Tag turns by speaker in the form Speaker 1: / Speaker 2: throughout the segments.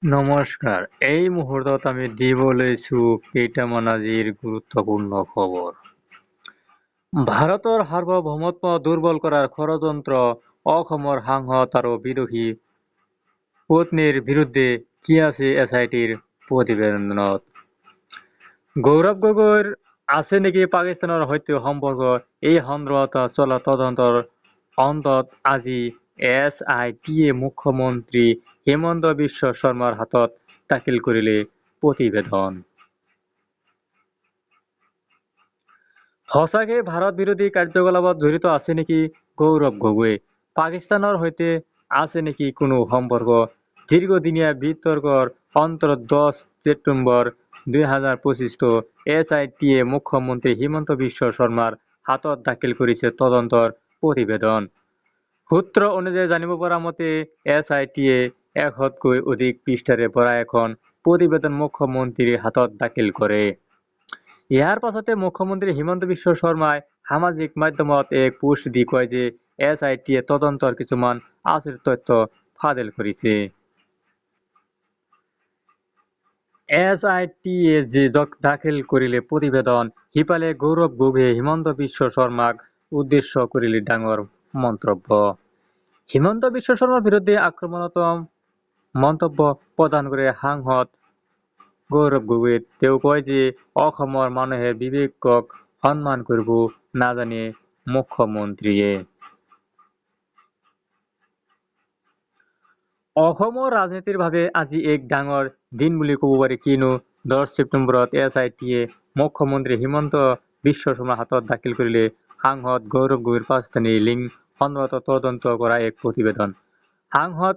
Speaker 1: নমস্কাৰ। এই মুহূৰ্তত আমি দিব লৈছো কেইটামান আজিৰ গুৰুত্বপূৰ্ণ খবৰ। ভাৰতৰ সাৰ্বভৌমত্ব দুৰ্বল কৰাৰ ষড়যন্ত্ৰ, অসমৰ সাংসদ আৰু বিদেশী পত্নীৰ বিৰুদ্ধে কি আছে এছআইটিৰ প্ৰতিবেদনত? গৌৰৱ গগৈৰ আছে নেকি পাকিস্তানৰ সৈতে সম্পৰ্ক? এই সন্দৰ্ভত চলা তদন্তৰ অন্তত আজি এছআইটিয়ে মুখ্যমন্ত্ৰী হিমন্ত বিশ্ব শৰ্মাৰ হাতত দাখিল কৰিলে প্ৰতিবেদন। সঁচাকৈ ভাৰত বিৰোধী কাৰ্যকলাপত জড়িত আছে নেকি গৌৰৱ গগৈ? পাকিস্তানৰ সৈতে আছে নেকি কোনো সম্পৰ্ক? দীৰ্ঘদিনীয়া বিতৰ্কৰ অন্তত 10 ছেপ্টেম্বৰ 2025 এছআইটিয়ে মুখ্যমন্ত্ৰী হিমন্ত বিশ্ব শৰ্মাৰ হাতত দাখিল কৰিছে তদন্তৰ প্ৰতিবেদন। সূত্ৰ অনুযায়ী জানিব পৰা মতে এছআইটিয়ে 100তকৈ অধিক পৃষ্ঠাৰে ভৰা এখন প্ৰতিবেদন মুখ্যমন্ত্ৰীৰ হাতত দাখিল কৰে। ইয়াৰ পাছতে মুখ্যমন্ত্ৰী হিমন্ত বিশ্ব শৰ্মাই সামাজিক মাধ্যমত এক পোষ্ট দি কয় যে এছআইটিয়ে তদন্তৰ কিছুমান আচৰিত তথ্য ফাদিল কৰিছে। এছআইটিয়ে যে দাখিল কৰিলে প্ৰতিবেদন, সিফালে গৌৰৱ গগৈয়ে হিমন্ত বিশ্ব শৰ্মাক উদ্দেশ্য কৰিলে ডাঙৰ মন্তব্য। হিমন্ত বিশ্ব শৰ্মাৰ বিৰুদ্ধে আক্ৰমণাত্মক মন্তব্য প্ৰদান কৰে সাংসদ গৌৰৱ গগৈয়ে। তেওঁ কয় যে অসমৰ মানুহে বিবেকক সন্মান কৰিব নাজানে মুখ্যমন্ত্ৰীয়ে। অসমৰ ৰাজনীতিৰ বাবে আজি এক ডাঙৰ দিন বুলি ক'ব পাৰি, কিয়নো 10 ছেপ্টেম্বৰত এছআইটিয়ে মুখ্যমন্ত্ৰী হিমন্ত বিশ্ব শৰ্মাৰ হাতত দাখিল কৰিলে সাংসদ গৌৰৱ গগৈৰ পাকিস্তানী লিংক সন্দৰ্ভত তদন্ত কৰা এক প্ৰতিবেদন। সাংসদ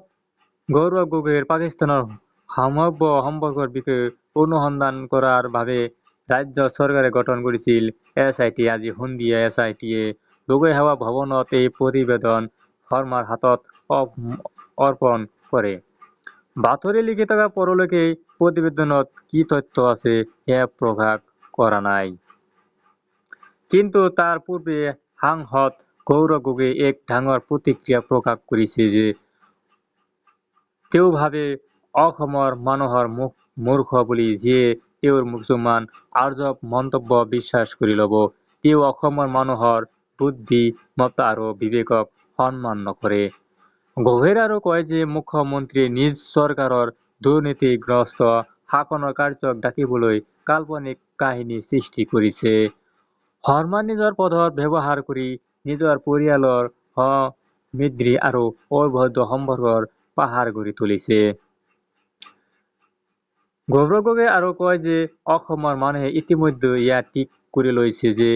Speaker 1: গৌৰৱ গগৈৰ পাকিস্তানৰ সম্ভাৱ্য সম্পৰ্কৰ বিষয়ে অনুসন্ধান কৰাৰ বাবে ৰাজ্য চৰকাৰে গঠন কৰিছিল এছআইটি। আজি সন্ধিয়া এছআইটিয়ে গগৈ সেৱা ভৱনত এই প্ৰতিবেদন শৰ্মাৰ হাতত অৰ্পণ কৰে। বাতৰি লিখি থকা পৰলৈকে প্ৰতিবেদনত কি তথ্য আছে সেয়া প্ৰকাশ কৰা নাই। কিন্তু তাৰ পূৰ্বে সাংসদ গৌৰৱ গগৈয়ে এক ডাঙৰ প্ৰতিক্ৰিয়া প্ৰকাশ কৰিছে যে তেওঁ ভাবে অসমৰ মানুহৰ মূৰ্খ বুলি, যিয়ে তেওঁৰ কিছুমান আজব মন্তব্য বিশ্বাস কৰি ল'ব। তেওঁ অসমৰ মানুহৰ বুদ্ধিমত্তা আৰু বিবেকক সন্মান নকৰে। গগৈয়ে আৰু কয় যে মুখ্যমন্ত্ৰীয়ে নিজ চৰকাৰৰ দুৰ্নীতিগ্ৰস্ত শাসনৰ কাৰ্যক ঢাকিবলৈ কাল্পনিক কাহিনী সৃষ্টি কৰিছে। শৰ্মা নিজৰ পদৰ ব্যৱহাৰ কৰি নিজৰ পৰিয়ালৰ সমৃদ্ধি আৰু অবৈধ সম্পৰ্কৰ পাহাৰ গঢ়ি তুলিছে। গৌৰৱ গগৈয়ে আৰু কয় যে অসমৰ মানুহে ইতিমধ্যে এয়া ঠিক কৰি লৈছে যে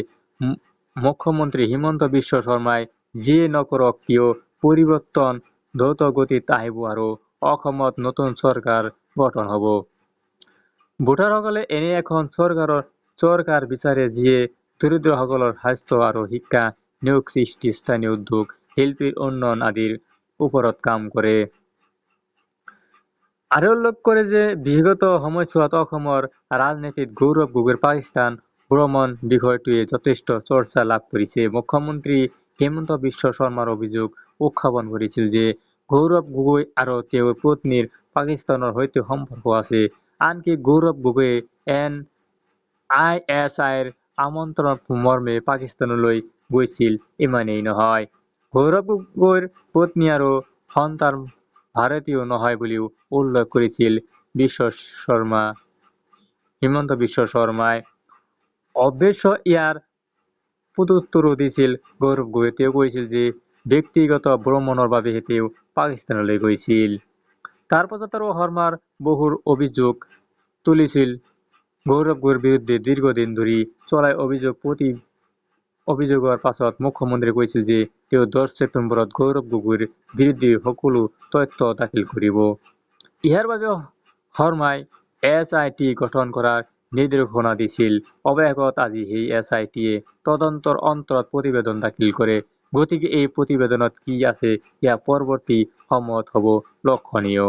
Speaker 1: মুখ্যমন্ত্ৰী হিমন্ত বিশ্ব শৰ্মাই যিয়ে নকৰক কিয় পৰিৱৰ্তন দ্ৰুতগতিত আহিব আৰু অসমত নতুন চৰকাৰ গঠন হ'ব। ভোটাৰসকলে এনে এখন চৰকাৰ বিচাৰে যিয়ে দৰিদ্ৰসকলৰ স্বাস্থ্য আৰু শিক্ষা, নিয়োগ সৃষ্টি, স্থানীয় উদ্যোগ, শিল্পীৰ উন্নয়ন আদিৰ ওপৰত কাম কৰে। আৰু উল্লেখ কৰে যে বিগত সময়ছোৱাত অসমৰ ৰাজনীতিত গৌৰৱ গগৈৰ পাকিস্তান ভ্ৰমণ বিষয়টোৱে যথেষ্ট চৰ্চা লাভ কৰিছে। মুখ্যমন্ত্ৰী হিমন্ত বিশ্ব শৰ্মাৰ অভিযোগ উত্থাপন কৰিছিল যে গৌৰৱ গগৈ আৰু তেওঁৰ পত্নীৰ পাকিস্তানৰ সৈতে সম্পৰ্ক আছে। আনকি গৌৰৱ গগৈয়ে NISIৰ আমন্ত্ৰণ মৰ্মে পাকিস্তানলৈ গৈছিল। ইমানেই নহয়, গৌৰৱ গগৈৰ পত্নী আৰু সন্তান ভাৰতীয় নহয় বুলিও উল্লেখ কৰিছিল হিমন্ত বিশ্ব শৰ্মাই। অৱশ্যে ইয়াৰ প্ৰত্যুত্তৰো দিছিল গৌৰৱ গগৈয়ে। তেওঁ কৈছিল যে ব্যক্তিগত ভ্ৰমণৰ বাবেহে তেওঁ পাকিস্তানলৈ গৈছিল। তাৰ পাছত আৰু শৰ্মাৰ বহুৰ অভিযোগ তুলিছিল গৌৰৱ গগৈৰ বিৰুদ্ধে। দীৰ্ঘদিন ধৰি চলা অভিযোগৰ পাছত মুখ্যমন্ত্ৰীয়ে কৈছিল যে তেওঁ 10 ছেপ্টেম্বৰত গৌৰৱ গগৈৰ বিৰুদ্ধে সকলো তথ্য দাখিল কৰিব। ইয়াৰ বাবে শৰ্মাই এছআইটি গঠন কৰাৰ নিৰ্দেশনা দিছিল। অৱশেষত আজি সেই এছআইটিয়ে তদন্তৰ অন্তত প্ৰতিবেদন দাখিল কৰে। গতিকে এই প্ৰতিবেদনত কি আছে সেয়া পৰৱৰ্তী সময়ত হ'ব লক্ষণীয়।